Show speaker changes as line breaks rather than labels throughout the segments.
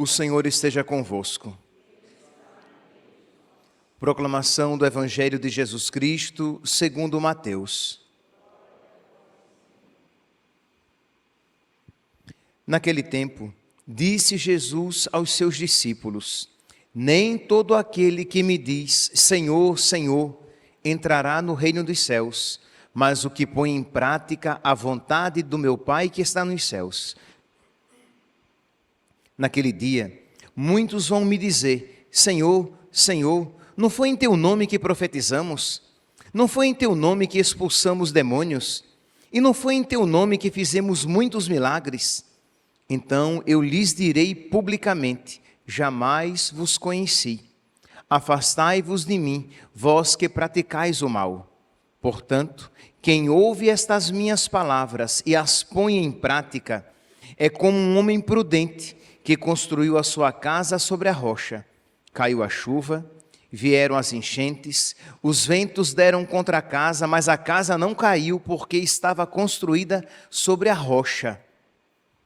O Senhor esteja convosco. Proclamação do Evangelho de Jesus Cristo, segundo Mateus. Naquele tempo, disse Jesus aos seus discípulos: Nem todo aquele que me diz, Senhor, Senhor, entrará no reino dos céus, mas o que põe em prática a vontade do meu Pai que está nos céus. Naquele dia, muitos vão me dizer, Senhor, Senhor, não foi em teu nome que profetizamos? Não foi em teu nome que expulsamos demônios? E não foi em teu nome que fizemos muitos milagres? Então eu lhes direi publicamente, jamais vos conheci. Afastai-vos de mim, vós que praticais o mal. Portanto, quem ouve estas minhas palavras e as põe em prática, é como um homem prudente que construiu a sua casa sobre a rocha. Caiu a chuva, vieram as enchentes, os ventos deram contra a casa, mas a casa não caiu porque estava construída sobre a rocha.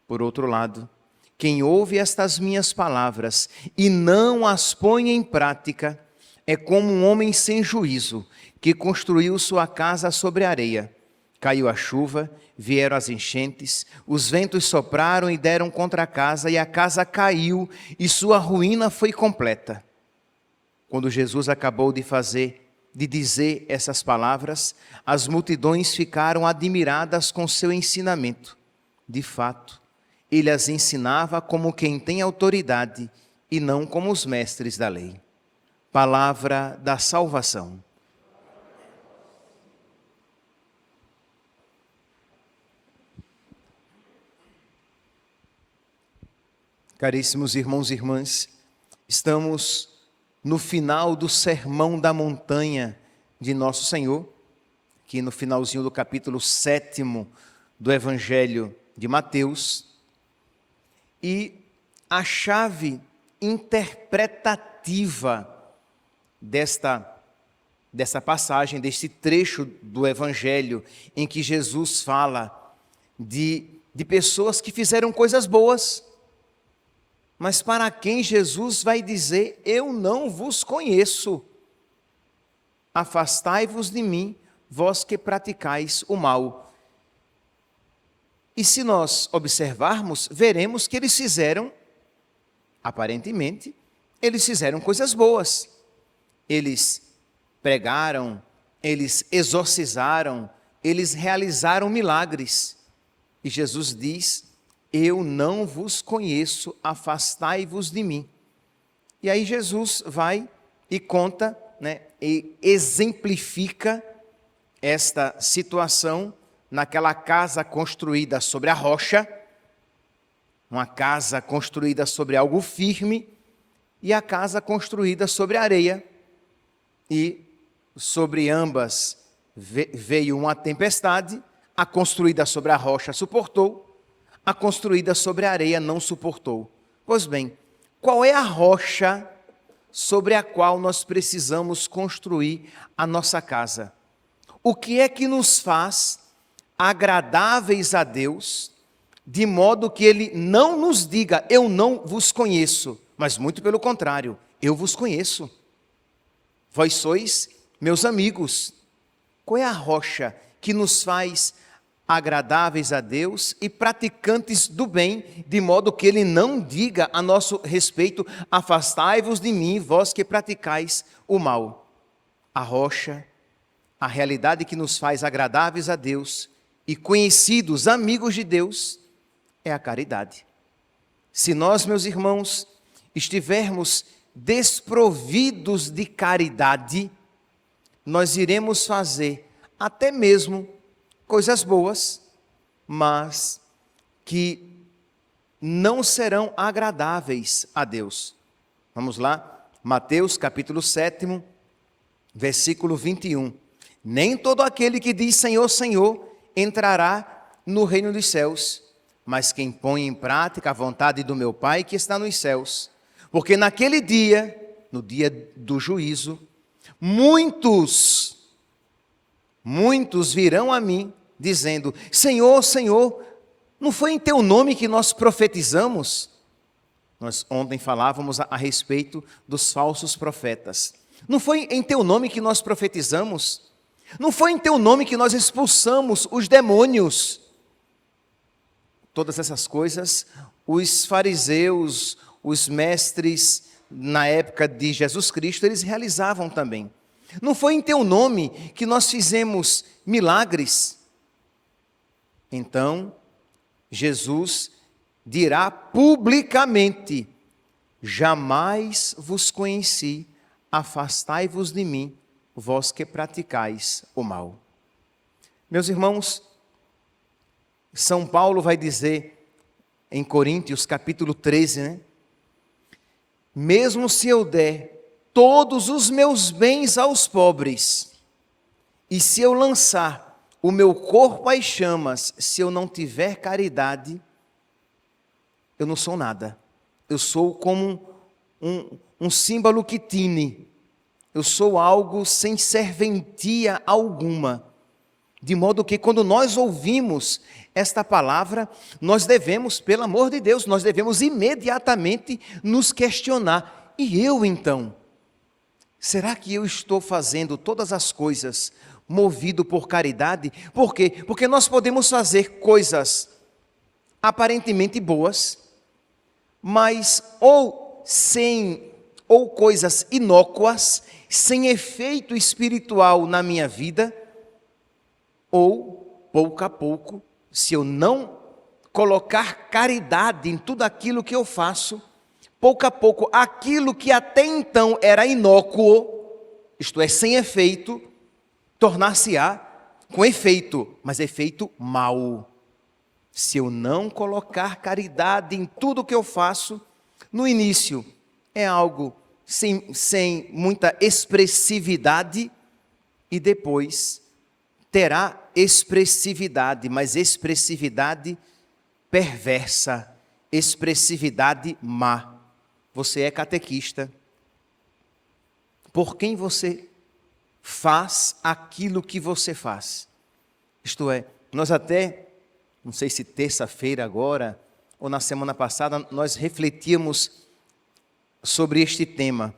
Por outro lado, quem ouve estas minhas palavras e não as põe em prática, é como um homem sem juízo que construiu sua casa sobre a areia. Caiu a chuva, vieram as enchentes, os ventos sopraram e deram contra a casa, e a casa caiu, e sua ruína foi completa. Quando Jesus acabou de dizer essas palavras, as multidões ficaram admiradas com seu ensinamento. De fato, ele as ensinava como quem tem autoridade e não como os mestres da lei. Palavra da salvação. Caríssimos irmãos e irmãs, estamos no final do Sermão da Montanha de Nosso Senhor, aqui no finalzinho do capítulo 7 do Evangelho de Mateus, e a chave interpretativa desta passagem, deste trecho do Evangelho, em que Jesus fala de pessoas que fizeram coisas boas, mas para quem Jesus vai dizer, eu não vos conheço. Afastai-vos de mim, vós que praticais o mal. E se nós observarmos, veremos que eles fizeram, aparentemente, eles fizeram coisas boas. Eles pregaram, eles exorcizaram, eles realizaram milagres. E Jesus diz, eu não vos conheço, afastai-vos de mim. E aí Jesus vai e conta, e exemplifica esta situação naquela casa construída sobre a rocha, uma casa construída sobre algo firme, e a casa construída sobre a areia. E sobre ambas veio uma tempestade, a construída sobre a rocha suportou, a construída sobre a areia não suportou. Pois bem, qual é a rocha sobre a qual nós precisamos construir a nossa casa? O que é que nos faz agradáveis a Deus, de modo que Ele não nos diga, eu não vos conheço, mas muito pelo contrário, eu vos conheço. Vós sois meus amigos. Qual é a rocha que nos faz agradáveis a Deus e praticantes do bem, de modo que Ele não diga a nosso respeito, afastai-vos de mim, vós que praticais o mal? A rocha, a realidade que nos faz agradáveis a Deus e conhecidos amigos de Deus, é a caridade. Se nós, meus irmãos, estivermos desprovidos de caridade, nós iremos fazer até mesmo coisas boas, mas que não serão agradáveis a Deus. Vamos lá, Mateus capítulo 7, versículo 21. Nem todo aquele que diz Senhor, Senhor, entrará no reino dos céus, mas quem põe em prática a vontade do meu Pai que está nos céus. Porque naquele dia, no dia do juízo, muitos virão a mim, dizendo, Senhor, Senhor, não foi em teu nome que nós profetizamos? Nós ontem falávamos a respeito dos falsos profetas. Não foi em teu nome que nós profetizamos? Não foi em teu nome que nós expulsamos os demônios? Todas essas coisas, os fariseus, os mestres, na época de Jesus Cristo, eles realizavam também. Não foi em teu nome que nós fizemos milagres? Então, Jesus dirá publicamente: jamais vos conheci, afastai-vos de mim, vós que praticais o mal. Meus irmãos, São Paulo vai dizer em Coríntios capítulo 13, né? Mesmo se eu der todos os meus bens aos pobres, e se eu lançar o meu corpo às chamas, se eu não tiver caridade, eu não sou nada. Eu sou como um símbolo que tine. Eu sou algo sem serventia alguma. De modo que quando nós ouvimos esta palavra, nós devemos, pelo amor de Deus, nós devemos imediatamente nos questionar. E eu então? Será que eu estou fazendo todas as coisas movido por caridade? Por quê? Porque nós podemos fazer coisas aparentemente boas, mas ou coisas inócuas, sem efeito espiritual na minha vida, ou pouco a pouco, se eu não colocar caridade em tudo aquilo que eu faço, pouco a pouco, aquilo que até então era inócuo, isto é, sem efeito, tornar-se-á com efeito, mas efeito mau. Se eu não colocar caridade em tudo que eu faço, no início é algo sem muita expressividade e depois terá expressividade, mas expressividade perversa, expressividade má. Você é catequista. Por quem você faz aquilo que você faz? Isto é, nós até, não sei se terça-feira agora, ou na semana passada, nós refletíamos sobre este tema.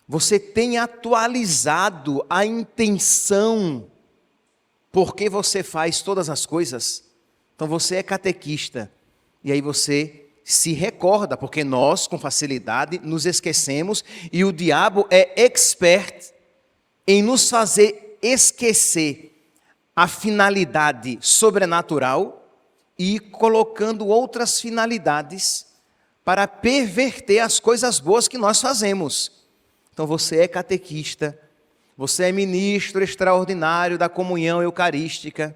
Você tem atualizado a intenção por que você faz todas as coisas? Então você é catequista, e aí você se recorda, porque nós, com facilidade, nos esquecemos, e o diabo é expert em nos fazer esquecer a finalidade sobrenatural e ir colocando outras finalidades para perverter as coisas boas que nós fazemos. Então você é catequista, você é ministro extraordinário da comunhão eucarística,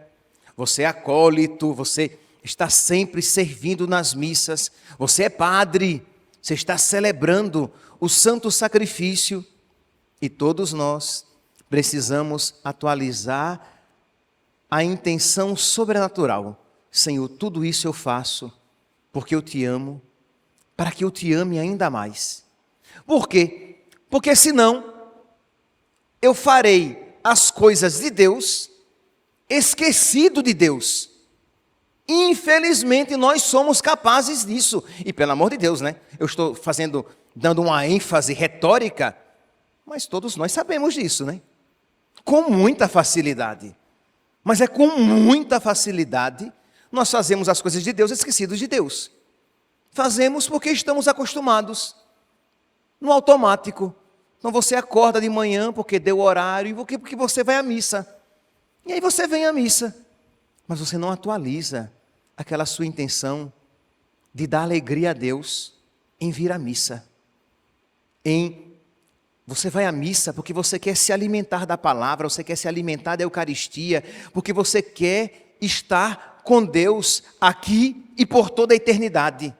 você é acólito, você está sempre servindo nas missas, você é padre, você está celebrando o santo sacrifício, e todos nós precisamos atualizar a intenção sobrenatural. Senhor, tudo isso eu faço porque eu te amo, para que eu te ame ainda mais. Por quê? Porque senão eu farei as coisas de Deus esquecido de Deus. Infelizmente nós somos capazes disso. E pelo amor de Deus, né? Eu estou dando uma ênfase retórica, mas todos nós sabemos disso, né? Com muita facilidade. Mas é com muita facilidade nós fazemos as coisas de Deus esquecidos de Deus. Fazemos porque estamos acostumados, no automático. Então você acorda de manhã porque deu horário, e porque você vai à missa. E aí você vem à missa, mas você não atualiza aquela sua intenção de dar alegria a Deus em vir à missa. Você vai à missa porque você quer se alimentar da palavra, você quer se alimentar da Eucaristia, porque você quer estar com Deus aqui e por toda a eternidade.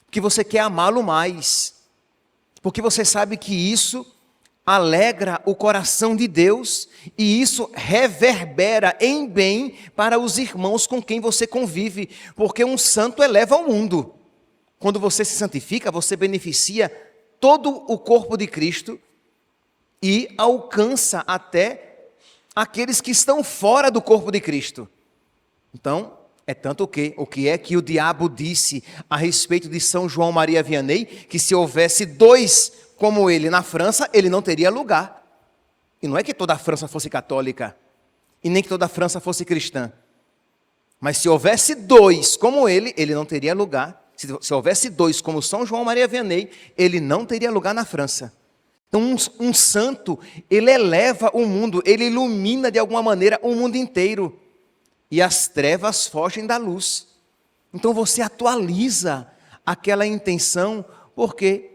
Porque você quer amá-lo mais. Porque você sabe que isso alegra o coração de Deus e isso reverbera em bem para os irmãos com quem você convive. Porque um santo eleva o mundo. Quando você se santifica, você beneficia todo o corpo de Cristo e alcança até aqueles que estão fora do corpo de Cristo. Então, É tanto que, o que é que o diabo disse a respeito de São João Maria Vianney, que se houvesse 2 como ele na França, ele não teria lugar. E não é que toda a França fosse católica, e nem que toda a França fosse cristã. Mas se houvesse 2 como ele não teria lugar. Se houvesse 2 como São João Maria Vianney, ele não teria lugar na França. Então um santo, ele eleva o mundo, ele ilumina de alguma maneira o mundo inteiro. E as trevas fogem da luz. Então você atualiza aquela intenção, por quê?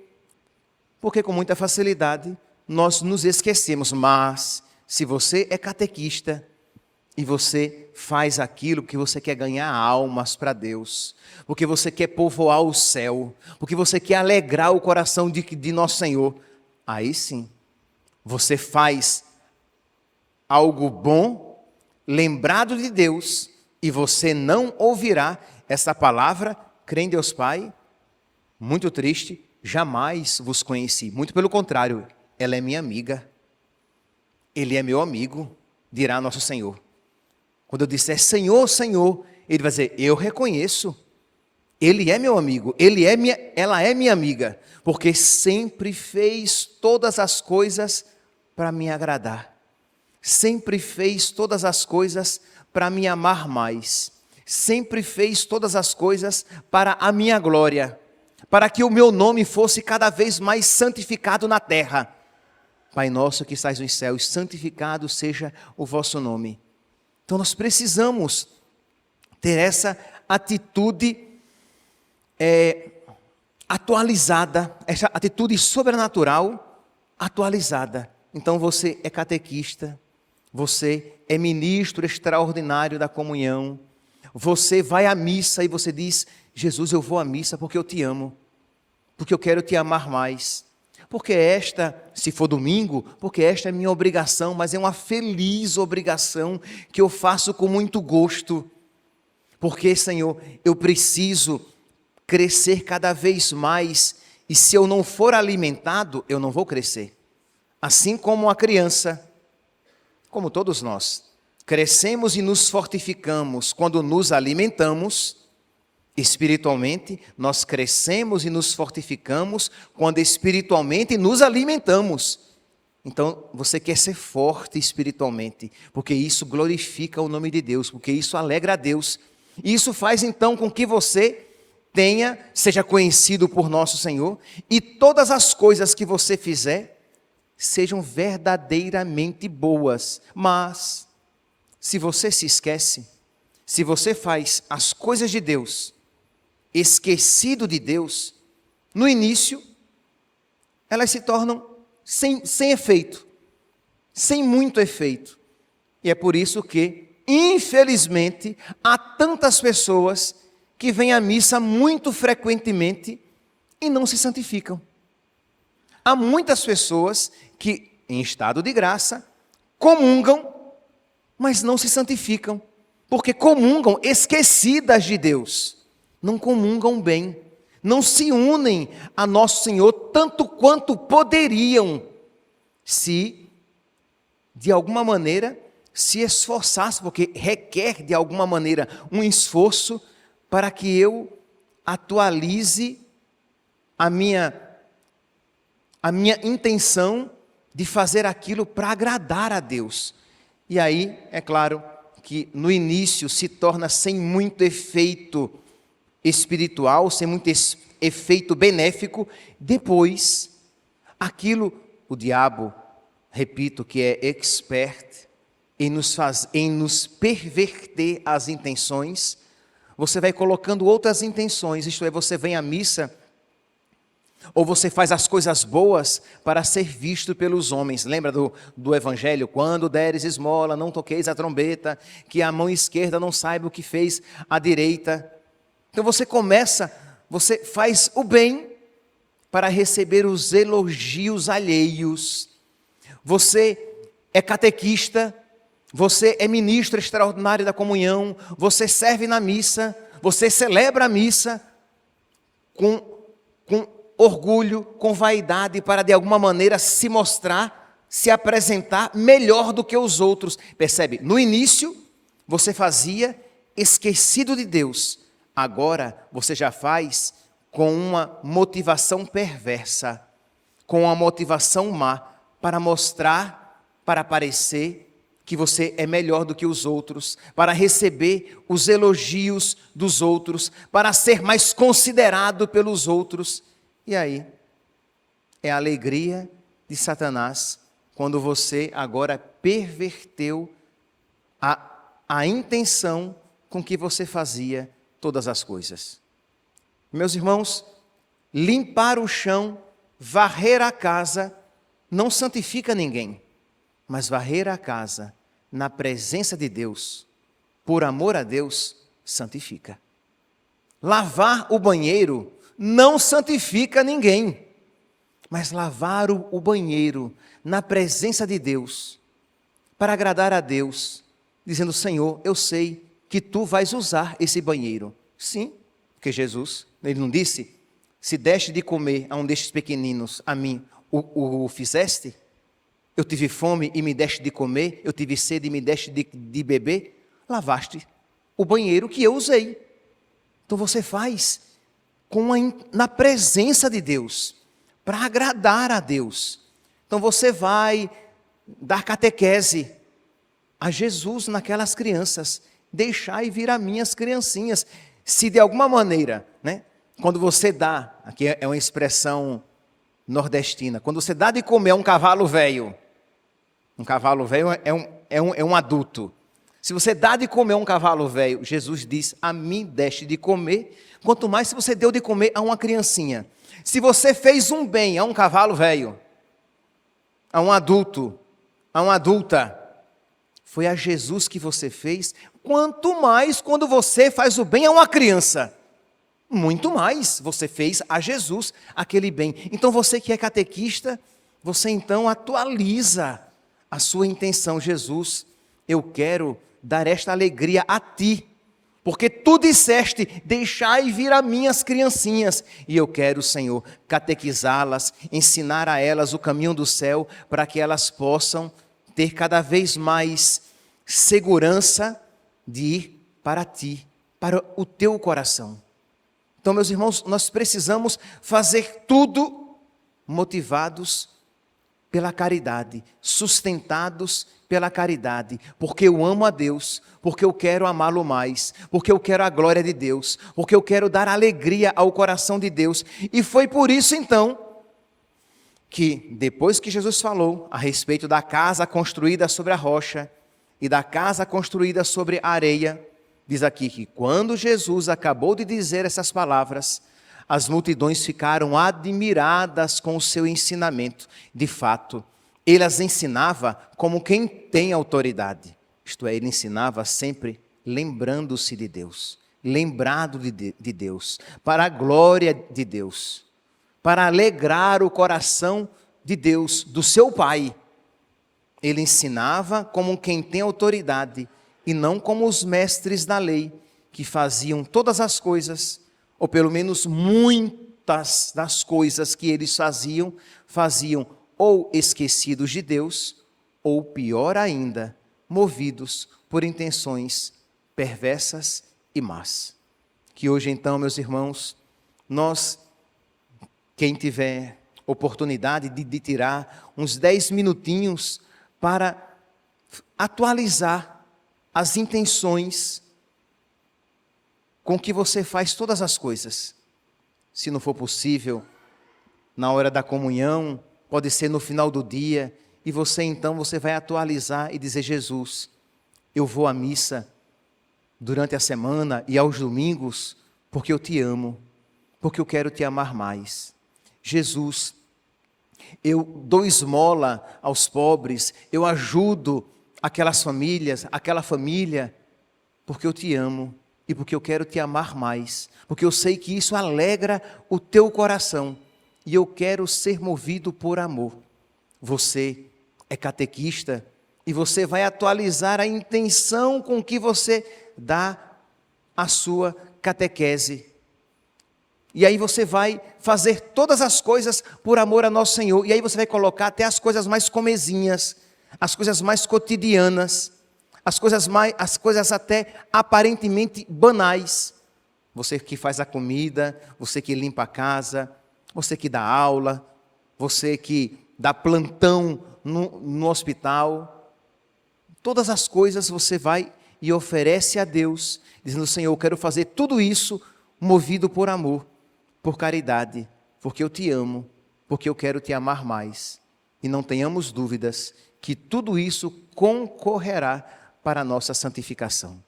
Porque com muita facilidade nós nos esquecemos. Mas se você é catequista e você faz aquilo porque você quer ganhar almas para Deus, porque você quer povoar o céu, porque você quer alegrar o coração de nosso Senhor, aí sim, você faz algo bom, lembrado de Deus, e você não ouvirá essa palavra: crê em Deus Pai, muito triste, jamais vos conheci. Muito pelo contrário, ela é minha amiga, ele é meu amigo, dirá nosso Senhor. Quando eu disser Senhor, Senhor, ele vai dizer: eu reconheço, ele é meu amigo, ela é minha amiga, porque sempre fez todas as coisas para me agradar, sempre fez todas as coisas para me amar mais, sempre fez todas as coisas para a minha glória, para que o meu nome fosse cada vez mais santificado na terra. Pai nosso que estais nos céus, santificado seja o vosso nome. Então nós precisamos ter essa atitude atualizada, essa atitude sobrenatural atualizada. Então você é catequista, você é ministro extraordinário da comunhão, você vai à missa e você diz: Jesus, eu vou à missa porque eu te amo, porque eu quero te amar mais. Porque esta, se for domingo, porque esta é minha obrigação, mas é uma feliz obrigação que eu faço com muito gosto. Porque, Senhor, eu preciso crescer cada vez mais, e se eu não for alimentado, eu não vou crescer. Assim como a criança, como todos nós, crescemos e nos fortificamos quando nos alimentamos. Espiritualmente, nós crescemos e nos fortificamos quando espiritualmente nos alimentamos. Então, você quer ser forte espiritualmente, porque isso glorifica o nome de Deus, porque isso alegra a Deus. E isso faz então com que você seja conhecido por nosso Senhor, e todas as coisas que você fizer sejam verdadeiramente boas. Mas, se você se esquece, se você faz as coisas de Deus esquecido de Deus, no início, elas se tornam sem efeito, sem muito efeito. E é por isso que, infelizmente, há tantas pessoas que vêm à missa muito frequentemente e não se santificam. Há muitas pessoas que, em estado de graça, comungam, mas não se santificam, porque comungam esquecidas de Deus. Não comungam bem, não se unem a nosso Senhor tanto quanto poderiam, se de alguma maneira se esforçassem, porque requer de alguma maneira um esforço para que eu atualize a minha intenção de fazer aquilo para agradar a Deus. E aí, é claro que no início se torna sem muito efeito espiritual, sem muito efeito benéfico. Depois, o diabo, repito, que é expert em nos perverter as intenções, você vai colocando outras intenções, isto é, você vem à missa, ou você faz as coisas boas para ser visto pelos homens. Lembra do Evangelho? Quando deres esmola, não toqueis a trombeta, que a mão esquerda não saiba o que fez a direita. Então você faz o bem para receber os elogios alheios. Você é catequista, você é ministro extraordinário da comunhão, você serve na missa, você celebra a missa com orgulho, com vaidade, para de alguma maneira se mostrar, se apresentar melhor do que os outros. Percebe? No início, você fazia esquecido de Deus, agora você já faz com uma motivação perversa, com uma motivação má, para mostrar, para parecer que você é melhor do que os outros, para receber os elogios dos outros, para ser mais considerado pelos outros. E aí, é a alegria de Satanás, quando você agora perverteu a intenção com que você fazia todas as coisas. Meus irmãos, limpar o chão, varrer a casa, não santifica ninguém, mas varrer a casa na presença de Deus, por amor a Deus, santifica. Lavar o banheiro não santifica ninguém, mas lavar o banheiro na presença de Deus, para agradar a Deus, dizendo: Senhor, eu sei que Tu vais usar esse banheiro. Sim, porque Jesus, Ele não disse: se deste de comer a um destes pequeninos, a mim o fizeste? Eu tive fome e me deste de comer, eu tive sede e me deste de beber? Lavaste o banheiro que eu usei. Então você faz na presença de Deus, para agradar a Deus. Então você vai dar catequese a Jesus naquelas crianças: deixai vir a minhas criancinhas. Se de alguma maneira, quando você dá, aqui é uma expressão nordestina, quando você dá de comer a um cavalo velho é um adulto. Se você dá de comer a um cavalo velho, Jesus diz: a mim deste de comer, quanto mais se você deu de comer a uma criancinha. Se você fez um bem a um cavalo velho, a um adulto, a uma adulta, foi a Jesus que você fez, quanto mais quando você faz o bem a uma criança. Muito mais você fez a Jesus aquele bem. Então você que é catequista, você então atualiza a sua intenção: Jesus, eu quero dar esta alegria a Ti, porque Tu disseste: deixai vir a minhas criancinhas, e eu quero, Senhor, catequizá-las, ensinar a elas o caminho do céu, para que elas possam ter cada vez mais segurança de ir para Ti, para o Teu coração. Então, meus irmãos, nós precisamos fazer tudo motivados pela caridade, sustentados pela caridade, porque eu amo a Deus, porque eu quero amá-lo mais, porque eu quero a glória de Deus, porque eu quero dar alegria ao coração de Deus. E foi por isso, então, que depois que Jesus falou a respeito da casa construída sobre a rocha e da casa construída sobre a areia, diz aqui que quando Jesus acabou de dizer essas palavras, as multidões ficaram admiradas com o seu ensinamento. De fato, ele as ensinava como quem tem autoridade. Isto é, ele ensinava sempre lembrando-se de Deus, lembrado de Deus, para a glória de Deus, para alegrar o coração de Deus, do seu Pai. Ele ensinava como quem tem autoridade, e não como os mestres da lei, que faziam todas as coisas, ou pelo menos muitas das coisas que eles faziam ou esquecidos de Deus, ou pior ainda, movidos por intenções perversas e más. Que hoje então, meus irmãos, quem tiver oportunidade de tirar uns 10 minutinhos para atualizar as intenções com que você faz todas as coisas. Se não for possível, na hora da comunhão, pode ser no final do dia, e você vai atualizar e dizer: Jesus, eu vou à missa durante a semana e aos domingos, porque eu te amo, porque eu quero te amar mais. Jesus, eu dou esmola aos pobres, eu ajudo aquela família, porque eu te amo e porque eu quero te amar mais, porque eu sei que isso alegra o teu coração e eu quero ser movido por amor. Você é catequista e você vai atualizar a intenção com que você dá a sua catequese. E aí você vai fazer todas as coisas por amor a nosso Senhor, e aí você vai colocar até as coisas mais comezinhas, as coisas mais cotidianas, as coisas até aparentemente banais. Você que faz a comida, você que limpa a casa, você que dá aula, você que dá plantão no hospital. Todas as coisas você vai e oferece a Deus, dizendo: Senhor, eu quero fazer tudo isso movido por amor, por caridade, porque eu te amo, porque eu quero te amar mais. E não tenhamos dúvidas que tudo isso concorrerá para a nossa santificação.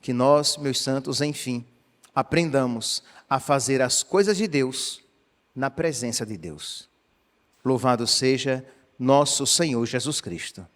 Que nós, meus santos, enfim, aprendamos a fazer as coisas de Deus na presença de Deus. Louvado seja nosso Senhor Jesus Cristo.